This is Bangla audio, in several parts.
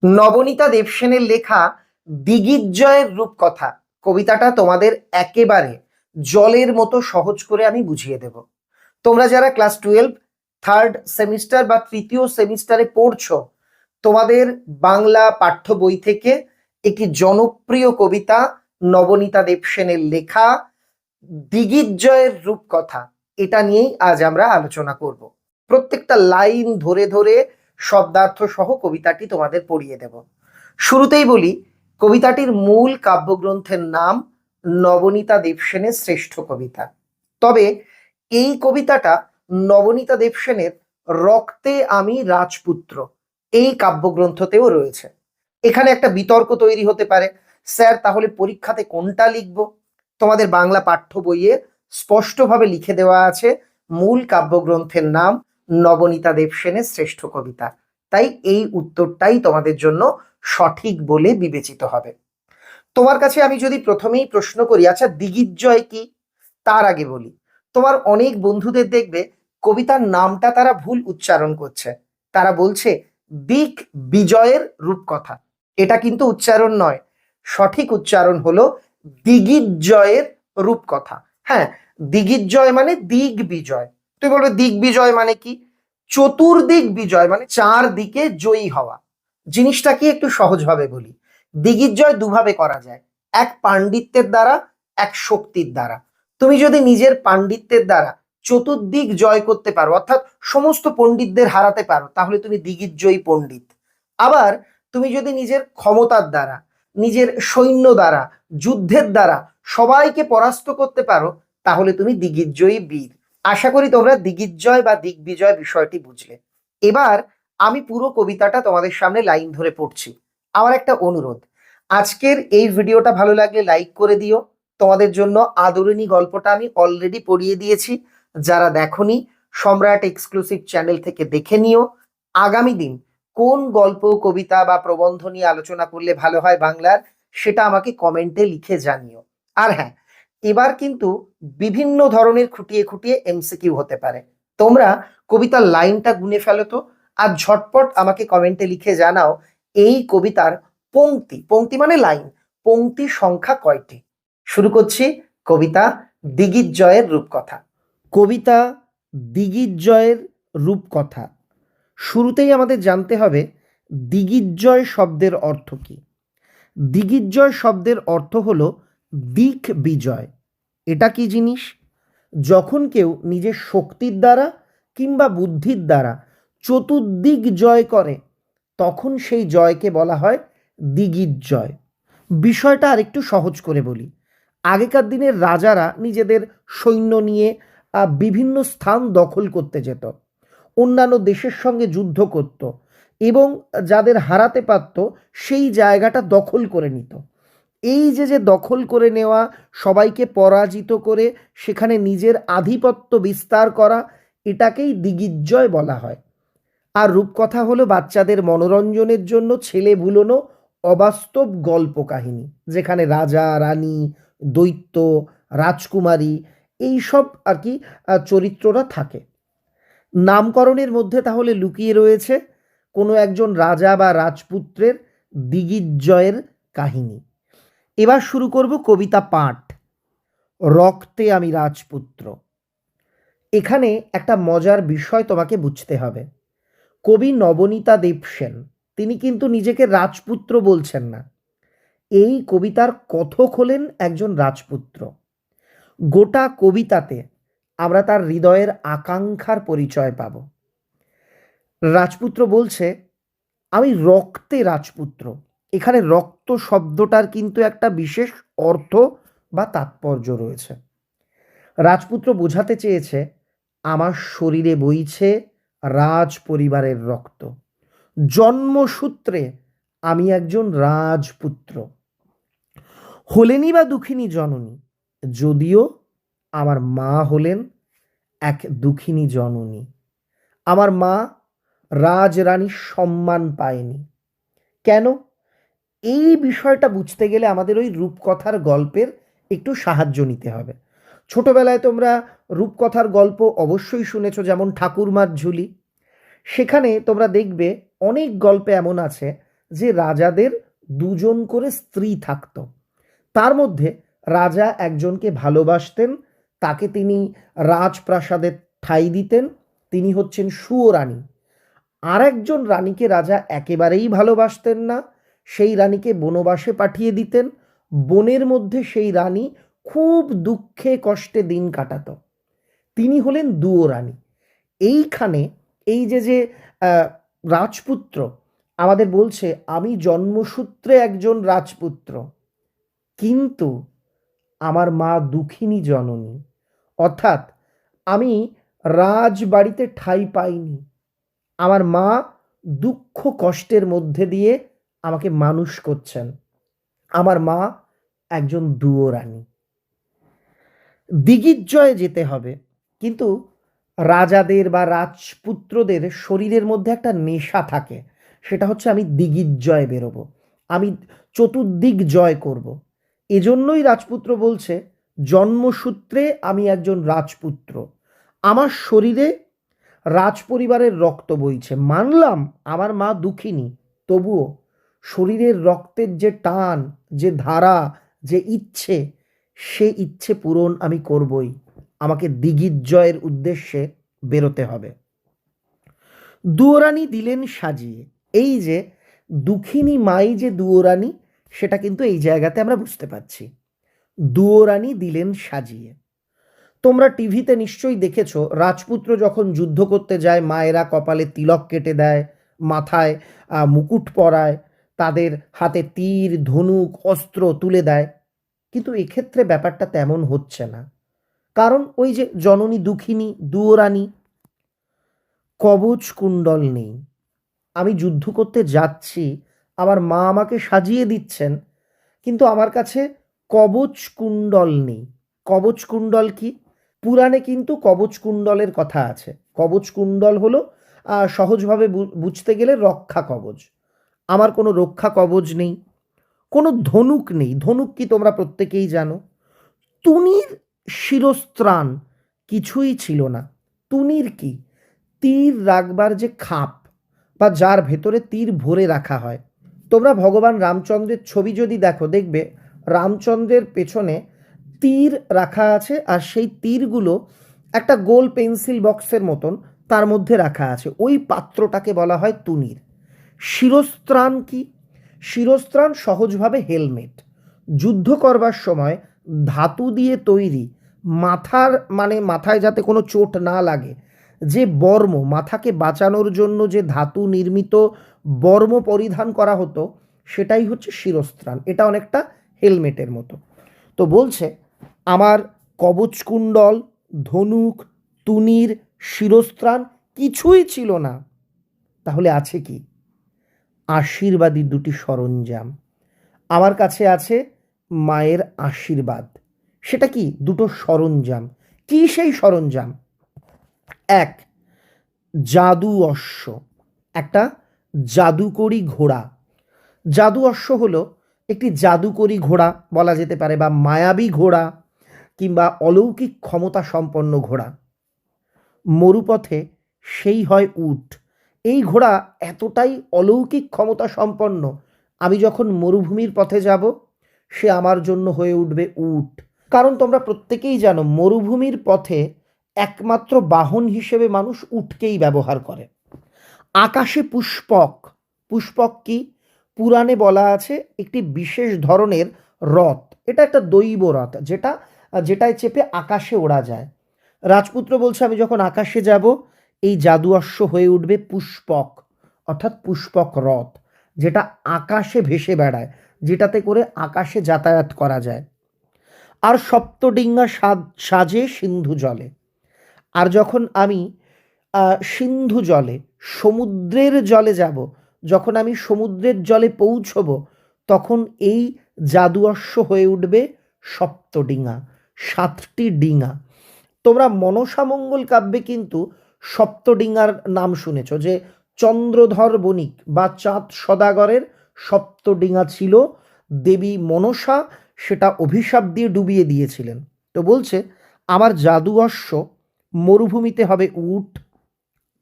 নবনীতা দেবসেনের লেখা দিগ্বিজয়ের রূপকথা কবিতাটা তোমাদের একেবারে জলের মতো সহজ করে আমি বুঝিয়ে দেব। তোমরা যারা ক্লাস 12 থার্ড সেমিস্টার বা তৃতীয় সেমিস্টারে পড়ছো, তোমাদের বাংলা পাঠ্য বই থেকে একটি জনপ্রিয় কবিতা নবনীতা দেবসেনের লেখা দিগ্বিজয়ের রূপকথা, এটা নিয়েই আজ আমরা আলোচনা করব। প্রত্যেকটা লাইন ধরে ধরে শব্দার্থ সহ কবিতাটি তোমাদের পড়িয়ে দেব। শুরুতেই বলি, কবিতাটির মূল কাব্যগ্রন্থের নাম নবনীতা দেবসেনের শ্রেষ্ঠ কবিতা। তবে এই কবিতাটা নবনীতা দেবসেনের রক্তে আমি রাজপুত্র এই কাব্যগ্রন্থতেও রয়েছে। এখানে একটা বিতর্ক তৈরি হতে পারে, স্যার তাহলে পরীক্ষাতে কোনটা লিখব? তোমাদের বাংলা পাঠ্য বইয়ে স্পষ্টভাবে লিখে দেওয়া আছে মূল কাব্যগ্রন্থের নাম নবনীতা দেবসেনের শ্রেষ্ঠ কবিতা। তাই এই উত্তরটাই তোমাদের জন্য সঠিক বলে বিবেচিত হবে। তোমার কাছে আমি যদি প্রথমেই প্রশ্ন করি, আচ্ছা দিগ্বিজয় কি? তার আগে বলি, তোমার অনেক বন্ধুদের দেখবে কবিতার নামটা তারা ভুল উচ্চারণ করছে। তারা বলছে দিগ্বিজয়ের রূপকথা। এটা কিন্তু উচ্চারণ নয়, সঠিক উচ্চারণ হলো দিগ্বিজয়ের রূপকথা। হ্যাঁ, দিগ্বিজয় মানে দিগ্বিজয়। তুই বলবে দিগ্বিজয় মানে কি? চতুর্দিক বিজয় মানে চারদিকে জয়ী হওয়া। জিনিসটা কি একটু সহজভাবে বলি। দিগ্বিজয় দুভাবে করা যায়, এক পাণ্ডিত্যের দ্বারা, এক শক্তির দ্বারা। তুমি যদি নিজের পাণ্ডিত্যের দ্বারা চতুর্দিক জয় করতে পারো, অর্থাৎ সমস্ত পণ্ডিতদের হারাতে পারো, তাহলে তুমি দিগ্বিজয়ী পণ্ডিত। আবার তুমি যদি নিজের ক্ষমতার দ্বারা, নিজের সৈন্য দ্বারা, যুদ্ধের দ্বারা সবাইকে পরাস্ত করতে পারো, তাহলে তুমি দিগ্বিজয়ী বীর। আশা করি তোমরা দিগ্বিজয় বা দিগ্বিজয় বিষয়টি বুঝলে। এবার আমি পুরো কবিতাটা তোমাদের সামনে লাইন ধরে পড়ছি। আমার একটা অনুরোধ, আজকের এই ভিডিওটা ভালো লাগলে লাইক করে দিও। তোমাদের জন্য আদরিনী গল্পটা আমি অলরেডি পড়িয়ে দিয়েছি, যারা দেখোনি সম্রাট এক্সক্লুসিভ চ্যানেল থেকে দেখে নিও। আগামী দিন কোন গল্প, কবিতা বা প্রবন্ধ নিয়ে আলোচনা করলে ভালো হয় বাংলার, সেটা আমাকে কমেন্টে লিখে জানিও। আর হ্যাঁ, এবার কিন্তু বিভিন্ন ধরনের খুঁটিয়ে খুঁটিয়ে এমসিকিউ হতে পারে। তোমরা কবিতার লাইনটা গুনে ফেলো তো, আর ঝটপট আমাকে কমেন্টে লিখে জানাও এই কবিতার পংক্তি, পংক্তি মানে লাইন, পংক্তি সংখ্যা কয়টি। শুরু করছি কবিতা দিগ্বিজয়ের রূপকথা। কবিতা দিগ্বিজয়ের রূপকথা। শুরুতেই আমাদের জানতে হবে দিগ্বিজয় শব্দের অর্থ কি। দিগ্বিজয় শব্দের অর্থ হলো দিক বিজয়। এটা কি জিনিস? যখন কেউ নিজের শক্তির দ্বারা কিংবা বুদ্ধির দ্বারা চতুর্দিক জয় করে, তখন সেই জয়কে বলা হয় দিগ্বিজয়। বিষয়টা আরেকটু সহজ করে বলি। আগেকার দিনের রাজারা নিজেদের সৈন্য নিয়ে বিভিন্ন স্থান দখল করতে যেত, অন্যান্য দেশের সঙ্গে যুদ্ধ করত এবং যাদের হারাতে পারত সেই জায়গাটা দখল করে নিত। এই যে দখল করে নেওয়া, সবাইকে পরাজিত করে সেখানে নিজের আধিপত্য বিস্তার করা, এটাকেই দিগ্বিজয় বলা হয়। আর রূপকথা হলো বাচ্চাদের মনোরঞ্জনের জন্য ছেলে ভুলোনো অবাস্তব গল্প কাহিনী, যেখানে রাজা, রানী, দৈত্য, রাজকুমারী এইসব আর কি চরিত্ররা থাকে। নামকরণের মধ্যে তাহলে লুকিয়ে রয়েছে কোনো একজন রাজা বা রাজপুত্রের দিগ্বিজয়ের কাহিনী। এবার শুরু করব কবিতা পাঠ। রক্তে আমি রাজপুত্র। এখানে একটা মজার বিষয় তোমাকে বুঝতে হবে। কবি নবনীতা দেবসেন তিনি কিন্তু নিজেকে রাজপুত্র বলছেন না। এই কবিতার কথক হলেন একজন রাজপুত্র। গোটা কবিতাতে আমরা তার হৃদয়ের আকাঙ্ক্ষার পরিচয় পাব। রাজপুত্র বলছে আমি রক্তে রাজপুত্র। এখানে রক্ত শব্দটার কিন্তু একটা বিশেষ অর্থ বা তাৎপর্য রয়েছে। রাজপুত্র বোঝাতে চেয়েছে আমার শরীরে বইছে রাজ পরিবারের রক্ত, জন্মসূত্রে আমি একজন রাজপুত্র। হলেনই বা দুঃখিনী জননী, যদিও আমার মা হলেন এক দুঃখিনী জননী। আমার মা রাজরানীর সম্মান পায়নি। কেন? এই বিষয়টা বুঝতে গেলে আমাদের ওই রূপকথার গল্পের একটু সাহায্য নিতে হবে। ছোটবেলায় তোমরা রূপকথার গল্প অবশ্যই শুনেছ, যেমন ঠাকুরমার ঝুলি। সেখানে তোমরা দেখবে অনেক গল্পে এমন আছে যে রাজাদের দুজন করে স্ত্রী থাকতো, তার মধ্যে রাজা একজনকে ভালোবাসতেন, তাকে তিনি রাজপ্রাসাদে ঠাঁই দিতেন, তিনি হচ্ছেন সুয়োরানী। আর একজন রানীকে রাজা একেবারেই ভালোবাসতেন না, সেই রানীকে বনবাসে পাঠিয়ে দিতেন। বনের মধ্যে সেই রানী খুব দুঃখে কষ্টে দিন কাটাতো, তিনি হলেন দুয়োরানী। এইখানে এই যে যে আহ, রাজপুত্র আমাদের বলছে আমি জন্মসূত্রে একজন রাজপুত্র, কিন্তু আমার মা দুঃখিনী জননী, অর্থাৎ আমি রাজবাড়িতে ঠাঁই পাইনি, আমার মা দুঃখ কষ্টের মধ্যে দিয়ে আমাকে মানুষ করছেন, আমার মা একজন দুয়োরানী। দিগ্বিজয়ে যেতে হবে, কিন্তু রাজাদের বা রাজপুত্রদের শরীরের মধ্যে একটা নেশা থাকে, সেটা হচ্ছে আমি দিগ্বিজয়ে বেরোবো, আমি চতুর্দিক জয় করব। এজন্যই রাজপুত্র বলছে জন্মসূত্রে আমি একজন রাজপুত্র, আমার শরীরে রাজপরিবারের রক্ত বইছে। মানলাম আমার মা দুঃখিনী, তবুও শরীরের রক্তের যে টান, যে ধারা, যে ইচ্ছে, সে ইচ্ছে পূরণ আমি করবই, আমাকে দিগ্বিজয়ের উদ্দেশ্যে বেরোতে হবে। দুয়োরানী দিলেন সাজিয়ে, এই যে দুঃখিনী মাই যে দুয়োরানী, সেটা কিন্তু এই জায়গাতে আমরা বুঝতে পারছি। দুয়োরানী দিলেন সাজিয়ে। তোমরা টিভিতে নিশ্চয়ই দেখেছো, রাজপুত্র যখন যুদ্ধ করতে যায় মায়েরা কপালে তিলক কেটে দেয়, মাথায় মুকুট পরায়, তাদের হাতে তীর ধনুক অস্ত্র তুলে দেয়, কিন্তু এক্ষেত্রে ব্যাপারটা তেমন হচ্ছে না। কারণ ওই যে জননী দুঃখিনী দুয়োরানী, কবচ কুণ্ডল নেই। আমি যুদ্ধ করতে যাচ্ছি, আমার মা আমাকে সাজিয়ে দিচ্ছেন, কিন্তু আমার কাছে কবচ কুণ্ডল নেই। কবচ কুণ্ডল কি? পুরাণে কিন্তু কবচ কুণ্ডলের কথা আছে। কবচ কুণ্ডল হলো সহজভাবে বুঝতে গেলে রক্ষা কবচ। আমার কোনো রক্ষা কবচ নেই, কোনো ধনুক নেই। ধনুক কি তোমরা প্রত্যেকেই জানো। তুনির শিরস্ত্রাণ কিছুই ছিল না। তুনির কি? তীর রাখবার যে খাপ বা যার ভেতরে তীর ভরে রাখা হয়। তোমরা ভগবান রামচন্দ্রের ছবি যদি দেখো, দেখবে রামচন্দ্রের পেছনে তীর রাখা আছে, আর সেই তীরগুলো একটা গোল পেন্সিল বক্সের মতন তার মধ্যে রাখা আছে, ওই পাত্রটাকে বলা হয় তুনির। শিরস্ত্রাণ কি? শিরস্ত্রাণ সহজভাবে হেলমেট। যুদ্ধ করবার সময় ধাতু দিয়ে তৈরি, মাথার মানে মাথায় যাতে কোনো চোট না লাগে, যে বর্ম, মাথাকে বাঁচানোর জন্য যে ধাতু নির্মিত বর্ম পরিধান করা হতো, সেটাই হচ্ছে শিরস্ত্রাণ। এটা অনেকটা হেলমেটের মতো। তো বলছে আমার কবচকুণ্ডল, ধনুক, তুনির, শিরস্ত্রাণ কিছুই ছিল না, তাহলে আছে কি? আশীর্বাদী দুটি সরঞ্জাম। আমার কাছে আছে মায়ের আশীর্বাদ। সেটা কি? দুটো সরঞ্জাম। কি সেই সরঞ্জাম? এক, জাদু অশ্ব, একটা জাদুকরি ঘোড়া। জাদু অশ্ব হলো একটি জাদুকরি ঘোড়া বলা যেতে পারে, বা মায়াবী ঘোড়া, কিংবা অলৌকিক ক্ষমতা সম্পন্ন ঘোড়া। মরুপথে সেই হয় উট। এই ঘোড়া এতটাই অলৌকিক ক্ষমতা সম্পন্ন, আমি যখন মরুভূমির পথে যাব, সে আমার জন্য হয়ে উঠবে উট। কারণ তোমরা প্রত্যেকেই জানো মরুভূমির পথে একমাত্র বাহন হিসেবে মানুষ উটকেই ব্যবহার করে। আকাশে পুষ্পক। পুষ্পক কি? পুরাণে বলা আছে একটি বিশেষ ধরনের রথ, এটা একটা দৈব রথ, যেটায় চেপে আকাশে ওড়া যায়। রাজপুত্র বলছে আমি যখন আকাশে যাব, এই জাদু অশ্ব হয়ে উঠবে পুষ্পক, অর্থাৎ পুষ্পক রথ, যেটা আকাশে ভেসে বেড়ায়, যেটাতে করে আকাশে যাতায়াত করা যায়। আর সপ্তডিঙ্গা সাজে সিন্ধু জলে। আর যখন আমি সিন্ধু জলে, সমুদ্রের জলে যাব, যখন আমি সমুদ্রের জলে পৌঁছব, তখন এই জাদু অশ্ব হয়ে উঠবে সপ্তডিঙা, 7টি ডিঙা। তোমরা মনসামঙ্গল কাব্যে কিন্তু সপ্তডিঙার নাম শুনেছ, যে চন্দ্রধর বণিক বা চাঁদ সদাগরের সপ্তডিঙা ছিল, দেবী মনসা সেটা অভিশাপ দিয়ে ডুবিয়ে দিয়েছিলেন। তো বলছে আমার জাদু অশ্ব মরুভূমিতে হবে উট,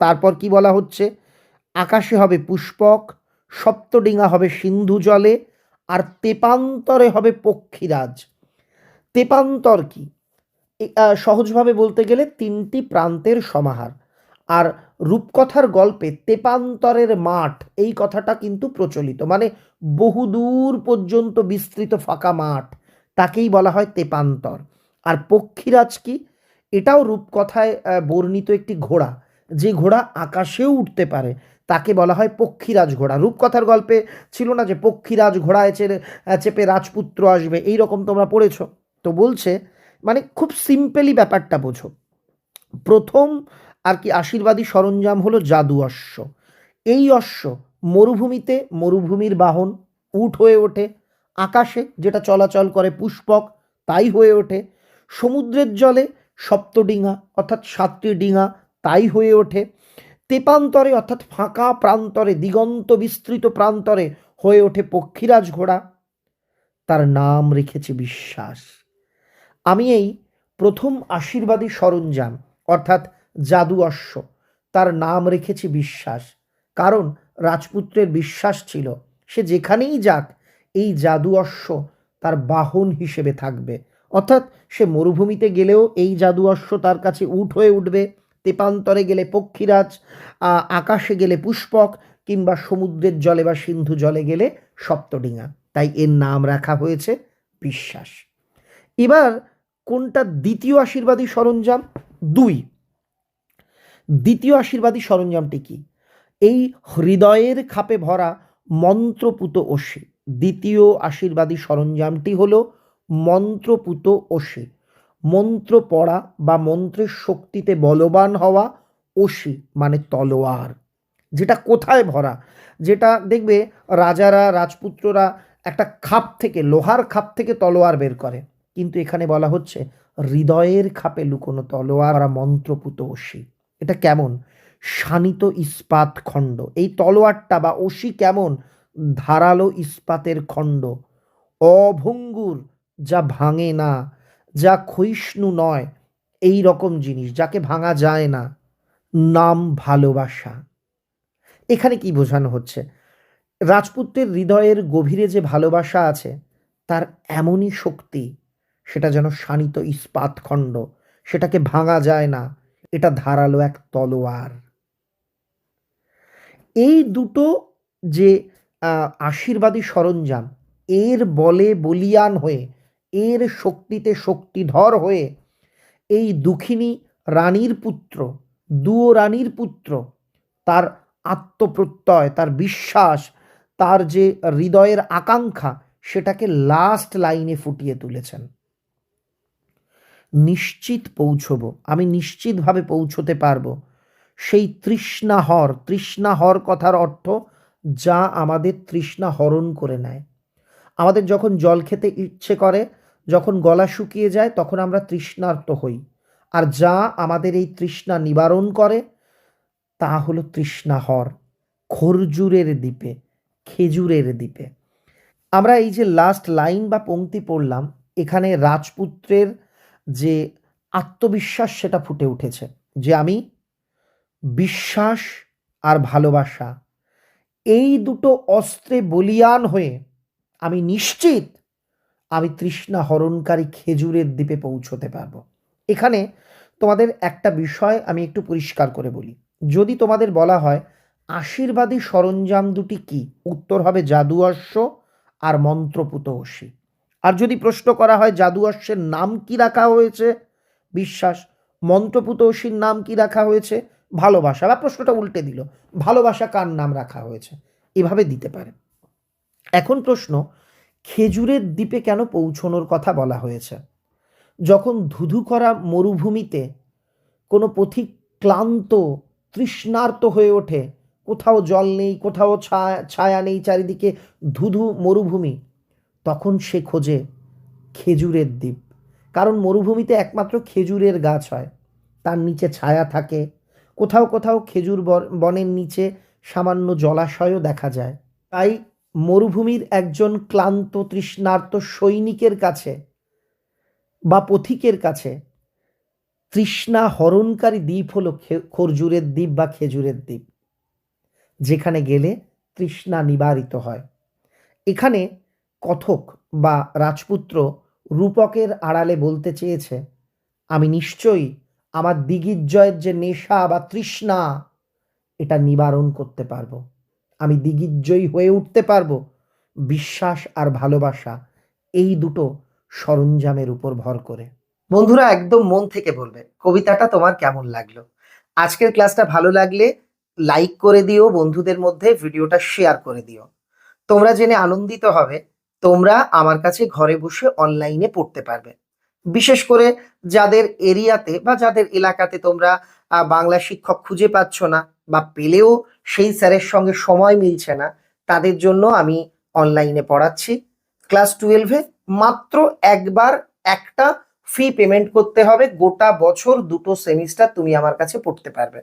তারপর কি বলা হচ্ছে, আকাশে হবে পুষ্পক, সপ্তডিঙা হবে সিন্ধু জলে, আর তেপান্তরে হবে পক্ষীরাজ। তেপান্তর কি? সহজভাবে বলতে গেলে তিনটি প্রান্তের সমাহার। আর রূপকথার গল্পে তেপান্তরের মাঠ এই কথাটা কিন্তু প্রচলিত, মানে বহুদূর পর্যন্ত বিস্তৃত ফাঁকা মাঠ, তাকেই বলা হয় তেপান্তর। আর পক্ষীরাজ কি? এটাও রূপকথায় বর্ণিত একটি ঘোড়া, যে ঘোড়া আকাশেও উঠতে পারে, তাকে বলা হয় পক্ষীরাজ ঘোড়া। রূপকথার গল্পে ছিল না যে পক্ষীরাজ ঘোড়ায় চেপে রাজপুত্র আসবে, এই রকম তোমরা পড়েছ? তো বলছে মানে খুব সিম্পলি ব্যাপারটা বোঝো। প্রথম আর কি আশীর্বাদী সরঞ্জাম হলো জাদু অশ্ব। এই অশ্ব মরুভূমিতে মরুভূমির বাহন, উট হয়ে ওঠে। আকাশে যেটা চলাচল করে পুষ্পক, তাই হয়ে ওঠে। সমুদ্রের জলে সপ্তডিঙা অর্থাৎ 7টি ডিঙা, তাই হয়ে ওঠে। তেপান্তরে অর্থাৎ ফাঁকা প্রান্তরে, দিগন্ত বিস্তৃত প্রান্তরে হয়ে ওঠে পক্ষীরাজ ঘোড়া। তার নাম রেখেছে বিশ্বাস। আমি এই প্রথম আশীর্বাদী সরঞ্জাম অর্থাৎ জাদু অশ্ব, তার নাম রেখেছি বিশ্বাস। কারণ রাজপুত্রের বিশ্বাস ছিল সে যেখানেই যাক এই জাদু অশ্ব তার বাহন হিসেবে থাকবে। অর্থাৎ সে মরুভূমিতে গেলেও এই জাদু অশ্ব তার কাছে উট হয়ে উঠবে, তেপান্তরে গেলে পক্ষীরাজ, আকাশে গেলে পুষ্পক, কিংবা সমুদ্রের জলে বা সিন্ধু জলে গেলে সপ্তডিঙা। তাই এর নাম রাখা হয়েছে বিশ্বাস। এবার কোনটা দ্বিতীয় আশীর্বাদী সরঞ্জাম? 2। দ্বিতীয় আশীর্বাদী সরঞ্জামটি কি? এই হৃদয়ের খাপে ভরা মন্ত্রপুত অসি। দ্বিতীয় আশীর্বাদী সরঞ্জামটি হলো মন্ত্রপুত অসি। মন্ত্র পড়া বা মন্ত্রের শক্তিতে বলবান হওয়া, অসি মানে তলোয়ার। যেটা কোথায় ভরা? যেটা দেখবে রাজারা রাজপুত্ররা একটা খাপ থেকে, লোহার খাপ থেকে তলোয়ার বের করে, কিন্তু এখানে বলা হচ্ছে হৃদয়ের খাপে লুকোনো তলোয়ার আর মন্ত্রপুত অসি। এটা কেমন? শানিত ইস্পাত খণ্ড। এই তলোয়ারটা বা অসি কেমন? ধারালো ইস্পাতের খণ্ড, অভঙ্গুর, যা ভাঙে না, যা ক্ষয়িষ্ণু নয়, এই রকম জিনিস যাকে ভাঙা যায় না। নাম ভালোবাসা। এখানে কি বোঝানো হচ্ছে? রাজপুত্রের হৃদয়ের গভীরে যে ভালোবাসা আছে তার এমনই শক্তি, সেটা যেন শানিত ইস্পাত খণ্ড, সেটাকে ভাঙা যায় না, এটা ধারালো এক তলোয়ার। এই দুটো যে আশীর্বাদী সরঞ্জাম, এর বলে বলিয়ান হয়ে, এর শক্তিতে শক্তিধর হয়ে এই দুঃখিনী রানীর পুত্র, দুও রানীর পুত্র, তার আত্মপ্রত্যয়, তার বিশ্বাস, তার যে হৃদয়ের আকাঙ্ক্ষা, সেটাকে লাস্ট লাইনে ফুটিয়ে তুলেছেন। নিশ্চিত পৌঁছবো, আমি নিশ্চিতভাবে পৌঁছতে পারবো সেই তৃষ্ণাহর। তৃষ্ণাহর কথার অর্থ যা আমাদের তৃষ্ণা হরণ করে নেয়। আমাদের যখন জল খেতে ইচ্ছে করে, যখন গলা শুকিয়ে যায়, তখন আমরা তৃষ্ণার্ত হই। আর যা আমাদের এই তৃষ্ণা নিবারণ করে তা হলো তৃষ্ণাহর। খরজুরের দ্বীপে, খেজুরের দ্বীপে। আমরা এই যে লাস্ট লাইন বা পংক্তি পড়লাম, এখানে রাজপুত্রের যে আত্মবিশ্বাস সেটা ফুটে উঠেছে, যে আমি বিশ্বাস আর ভালোবাসা, এই দুটো অস্ত্রে বলিয়ান হয়ে আমি নিশ্চিত আমি তৃষ্ণা হরণকারী খেজুরের দ্বীপে পৌঁছতে পারবো। এখানে তোমাদের একটা বিষয় আমি একটু পরিষ্কার করে বলি। যদি তোমাদের বলা হয় আশীর্বাদী সরঞ্জাম দুটি কি, উত্তর হবে জাদু অশ্ব আর মন্ত্রপুত অসি। আর যদি প্রশ্ন করা হয় জাদু অশ্বের নাম কি রাখা হয়েছে? বিশ্বাস। মন্ত্রপুত অসির নাম কি রাখা হয়েছে? ভালোবাসা। বা প্রশ্নটা উল্টে দিল, ভালোবাসা কার নাম রাখা হয়েছে? এভাবে দিতে পারে। এখন প্রশ্ন, খেজুরের দ্বীপে কেন পৌঁছনোর কথা বলা হয়েছে? যখন ধুধু করা মরুভূমিতে কোনো পথিক ক্লান্ত, তৃষ্ণার্ত হয়ে ওঠে, কোথাও জল নেই, কোথাও ছায়া নেই, চারিদিকে ধুধু মরুভূমি, তখন সে খোঁজে খেজুরের দ্বীপ। কারণ মরুভূমিতে একমাত্র খেজুরের গাছ হয়, তার নিচে ছায়া থাকে, কোথাও কোথাও খেজুর বনের নিচে সামান্য জলাশয়ও দেখা যায়। তাই মরুভূমির একজন ক্লান্ত তৃষ্ণার্ত সৈনিকের কাছে বা পথিকের কাছে তৃষ্ণা হরণকারী দ্বীপ হলো খরজুরের দ্বীপ বা খেজুরের দ্বীপ, যেখানে গেলে তৃষ্ণা নিবারিত হয়। এখানে কথক বা রাজপুত্র রূপকের আড়ালে বলতে চেয়েছে, আমি নিশ্চয়ই আমার দিগ্বিজয়ের যে নেশা বা তৃষ্ণা এটা নিবারণ করতে পারবো। আমি দিগ্বিজয়ী হয়ে উঠতে পারবো বিশ্বাস আর ভালোবাসা এই দুটো সরঞ্জামের উপর ভর করে। বন্ধুরা, একদম মন থেকে বলবে কবিতাটা তোমার কেমন লাগলো। আজকের ক্লাসটা ভালো লাগলে লাইক করে দিও, বন্ধুদের মধ্যে ভিডিওটা শেয়ার করে দিও। তোমরা জেনে আনন্দিত হবে তোমরা আমার কাছে ঘরে বসে অনলাইনে পড়তে পারবে। বিশেষ করে যাদের এরিয়াতে বা যাদের এলাকাতে তোমরা বাংলা শিক্ষক খুঁজে পাচ্ছ না বা পেলেও সেই স্যারের সঙ্গে সময় মিলছে না, তাদের জন্য আমি অনলাইনে পড়াচ্ছি। ক্লাস 12-এ মাত্র একবার একটা ফি পেমেন্ট করতে হবে, গোটা বছর 2টো সেমিস্টার তুমি আমার কাছে পড়তে পারবে।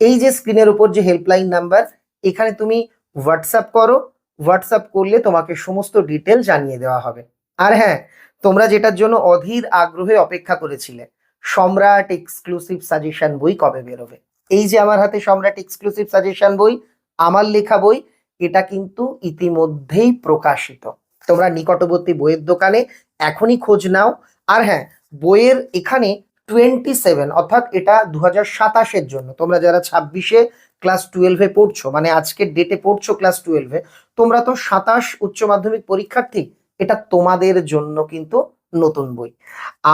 এই যে স্ক্রিনের উপর যে হেল্পলাইন নাম্বার, এখানে তুমি হোয়াটসঅ্যাপ করো, হোয়াটসঅ্যাপ করলে তোমাকে সমস্ত ডিটেল জানিয়ে দেওয়া হবে। আর হ্যাঁ, তোমরা যেটার জন্য অধীর আগ্রহে অপেক্ষা করেছিলে, সম্রাট এক্সক্লুসিভ সাজেশন বই কবে বেরোবে। এই যে আমার হাতে সম্রাট এক্সক্লুসিভ সাজেশন বই, আমার লেখা বই, এটা কিন্তু ইতিমধ্যেই প্রকাশিত। তোমরা নিকটবর্তী বইয়ের দোকানে এখনই খোঁজ নাও। আর হ্যাঁ, বইয়ের এখানে 27 অর্থাৎ এটা 2027-এর জন্য, তোমরা যারা 26-এ ক্লাস 12-এ পড়ছো, মানে আজকের ডেটে পড়ছো ক্লাস 12-এ, তোমরা তো 27 উচ্চ মাধ্যমিক পরীক্ষার্থী, এটা তোমাদের জন্য কিন্তু নতুন বই।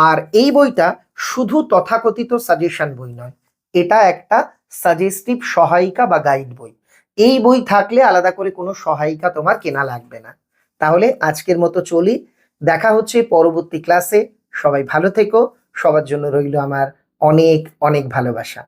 আর এই বইটা শুধু তথাকথিত সাজেশন বই নয়, এটা একটা সাজেস্টিভ সহায়িকা বা গাইড বই। এই বই থাকলে আলাদা করে কোনো সহায়িকা তোমার কেনা লাগবে না। তাহলে আজকের মতো চলি, দেখা হচ্ছে পরবর্তী ক্লাসে। সবাই ভালো থেকো, সবার জন্য রইল আমার অনেক অনেক ভালোবাসা।